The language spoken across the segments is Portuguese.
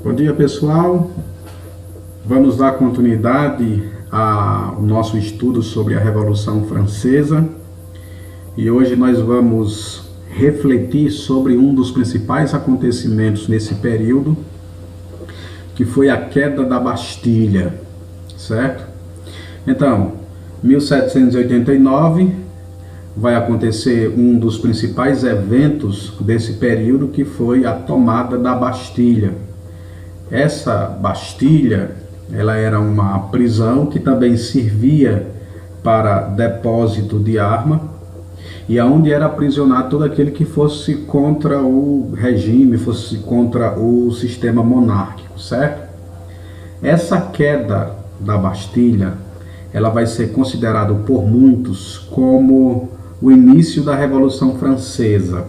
Bom dia, pessoal. Vamos dar continuidade ao nosso estudo sobre a Revolução Francesa e hoje nós vamos refletir sobre um dos principais acontecimentos nesse período, que foi a queda da Bastilha, certo? Então, 1789 vai acontecer um dos principais eventos desse período, que foi a tomada da Bastilha. Essa Bastilha, ela era uma prisão que também servia para depósito de arma e aonde era aprisionado todo aquele que fosse contra o regime, fosse contra o sistema monárquico, certo? Essa queda da Bastilha, ela vai ser considerada por muitos como o início da Revolução Francesa,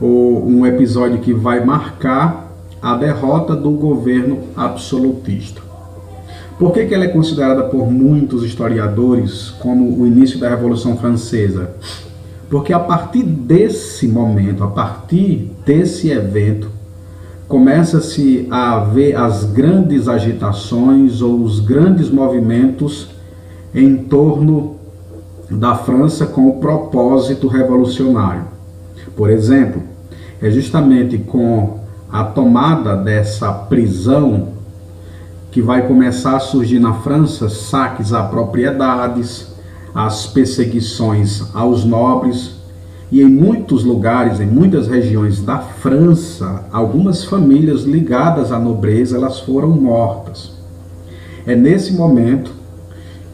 ou um episódio que vai marcar a derrota do governo absolutista. Por que ela é considerada por muitos historiadores como o início da Revolução Francesa? Porque a partir desse momento, a partir desse evento, começa-se a ver as grandes agitações ou os grandes movimentos em torno da França com o propósito revolucionário. Por exemplo, é justamente com a tomada dessa prisão que vai começar a surgir na França saques a propriedades, as perseguições aos nobres, e em muitos lugares, em muitas regiões da França, algumas famílias ligadas à nobreza, elas foram mortas. É nesse momento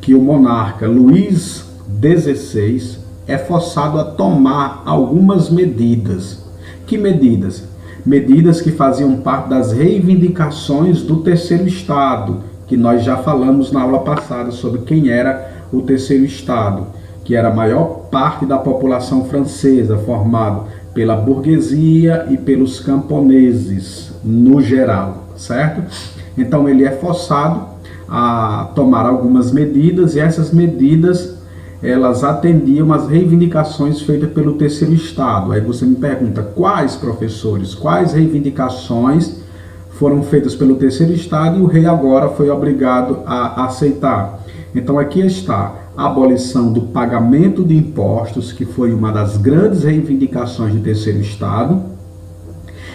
que o monarca Luís XVI é forçado a tomar algumas medidas. Que medidas? Medidas que faziam parte das reivindicações do Terceiro Estado, que nós já falamos na aula passada sobre quem era o Terceiro Estado, que era a maior parte da população francesa, formado pela burguesia e pelos camponeses, no geral, certo? Então ele é forçado a tomar algumas medidas, e essas medidas elas atendiam às reivindicações feitas pelo Terceiro Estado. Aí você me pergunta, quais, professores, quais reivindicações foram feitas pelo Terceiro Estado e o rei agora foi obrigado a aceitar? Então aqui está a abolição do pagamento de impostos, que foi uma das grandes reivindicações do Terceiro Estado,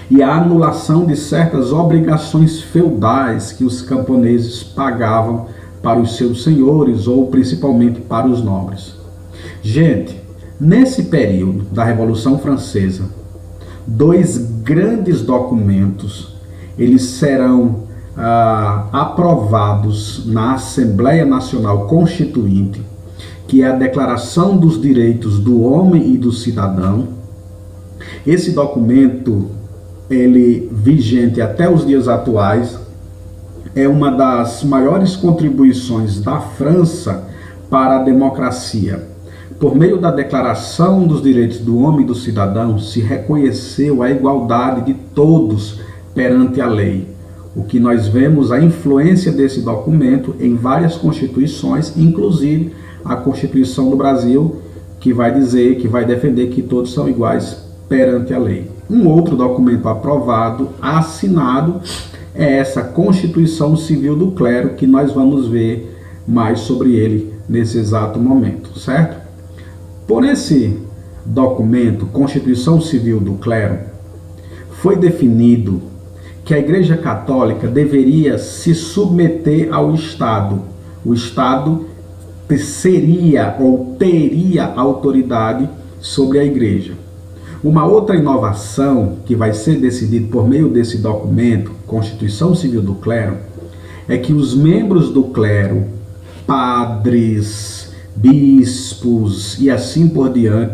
e a anulação de certas obrigações feudais que os camponeses pagavam para os seus senhores ou principalmente para os nobres. Gente, nesse período da Revolução Francesa, dois grandes documentos, eles serão aprovados na Assembleia Nacional Constituinte, que é a Declaração dos Direitos do Homem e do Cidadão. Esse documento, ele vigente até os dias atuais, é uma das maiores contribuições da França para a democracia. Por meio da Declaração dos Direitos do Homem e do Cidadão, se reconheceu a igualdade de todos perante a lei. O que nós vemos a influência desse documento em várias constituições, inclusive a Constituição do Brasil, que vai dizer, que vai defender que todos são iguais perante a lei. Um outro documento aprovado, assinado, é essa Constituição Civil do Clero, que nós vamos ver mais sobre ele nesse exato momento, certo? Por esse documento, Constituição Civil do Clero, foi definido que a Igreja Católica deveria se submeter ao Estado. O Estado seria ou teria autoridade sobre a Igreja. Uma outra inovação que vai ser decidida por meio desse documento, Constituição Civil do Clero, é que os membros do clero, padres, bispos e assim por diante,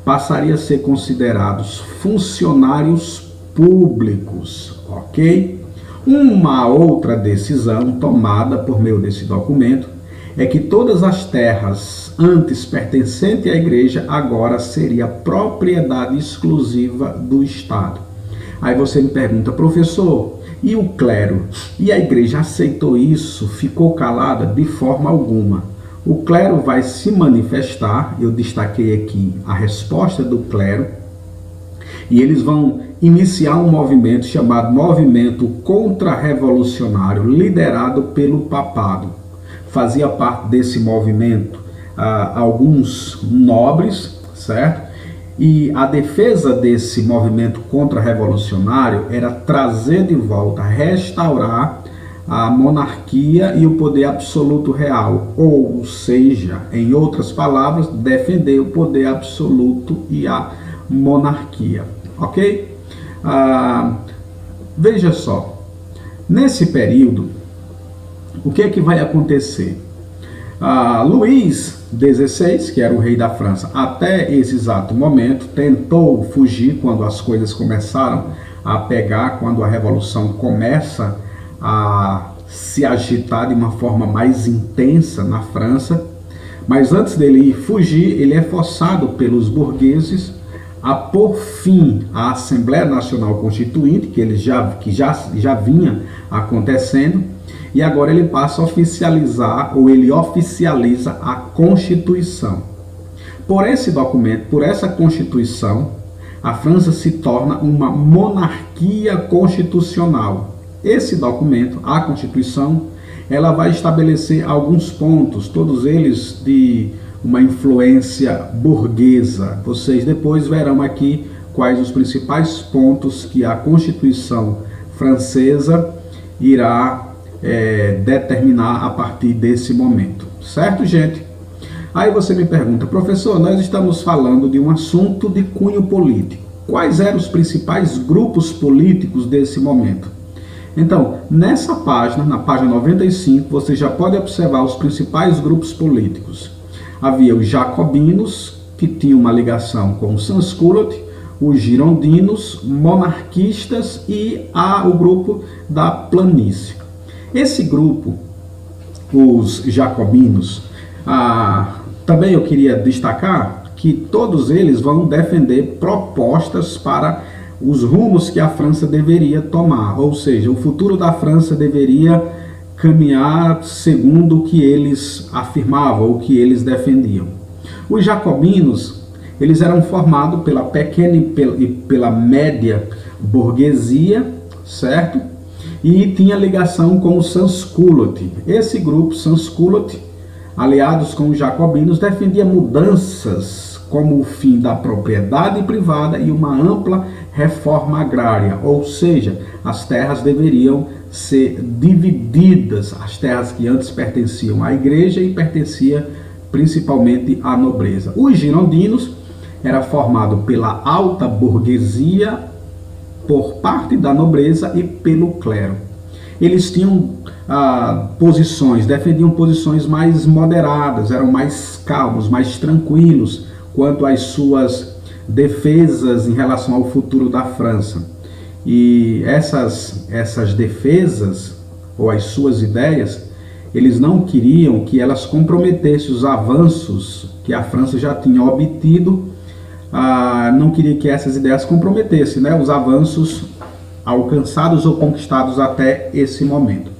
passariam a ser considerados funcionários públicos, ok? Uma outra decisão tomada por meio desse documento é que todas as terras antes pertencentes à igreja agora seria propriedade exclusiva do Estado. Aí você me pergunta, professor, e o clero? E a igreja aceitou isso? Ficou calada? De forma alguma. O clero vai se manifestar, eu destaquei aqui a resposta do clero, E eles vão iniciar um movimento chamado Movimento Contra-Revolucionário, liderado pelo papado. Fazia parte desse movimento alguns nobres, certo? E a defesa desse movimento contra-revolucionário era trazer de volta, restaurar a monarquia e o poder absoluto real, ou seja, em outras palavras, defender o poder absoluto e a monarquia, ok? Veja só, nesse período, o que é que vai acontecer? Luís XVI, que era o rei da França, até esse exato momento, tentou fugir quando as coisas começaram a pegar, quando a revolução começa a se agitar de uma forma mais intensa na França. Mas antes dele fugir, ele é forçado pelos burgueses a pôr fim à Assembleia Nacional Constituinte, que já vinha acontecendo, e agora ele passa a oficializar, ou ele oficializa a Constituição. Por esse documento, por essa Constituição, a França se torna uma monarquia constitucional. Esse documento, a Constituição, ela vai estabelecer alguns pontos, todos eles de uma influência burguesa. Vocês depois verão aqui quais os principais pontos que a Constituição francesa irá determinar a partir desse momento. Certo, gente? Aí você me pergunta, professor, nós estamos falando de um assunto de cunho político. Quais eram os principais grupos políticos desse momento? Então, nessa página, na página 95, você já pode observar os principais grupos políticos. Havia os jacobinos, que tinham uma ligação com o sans-culotte, os girondinos, monarquistas e o grupo da planície. Esse grupo, os jacobinos, também eu queria destacar que todos eles vão defender propostas para os rumos que a França deveria tomar, ou seja, o futuro da França deveria caminhar segundo o que eles afirmavam, o que eles defendiam. Os jacobinos, eles eram formados pela pequena e pela média burguesia, certo? E tinha ligação com o sans-culotte. Esse grupo sans-culotte, aliados com os jacobinos, defendia mudanças como o fim da propriedade privada e uma ampla reforma agrária, ou seja, as terras deveriam ser divididas, as terras que antes pertenciam à igreja e pertenciam principalmente à nobreza. Os girondinos era formado pela alta burguesia, por parte da nobreza e pelo clero. Eles tinham defendiam posições mais moderadas, eram mais calmos, mais tranquilos quanto às suas defesas em relação ao futuro da França. E essas defesas, ou as suas ideias, eles não queriam que elas comprometessem os avanços que a França já tinha obtido, não queria que essas ideias comprometessem, né, os avanços alcançados ou conquistados até esse momento.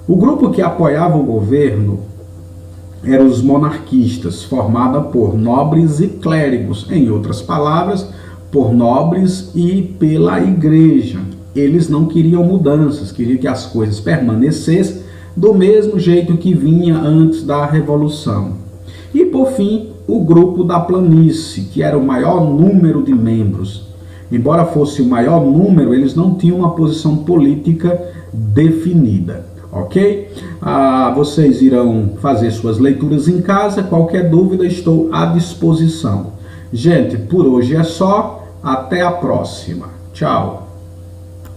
O grupo que apoiava o governo eram os monarquistas, formada por nobres e clérigos, em outras palavras, por nobres e pela igreja. Eles não queriam mudanças, queriam que as coisas permanecessem do mesmo jeito que vinha antes da Revolução. E por fim, o grupo da planície, que era o maior número de membros. Embora fosse o maior número, eles não tinham uma posição política definida. Ok? Vocês irão fazer suas leituras em casa. Qualquer dúvida, estou à disposição. Gente, por hoje é só. Até a próxima. Tchau.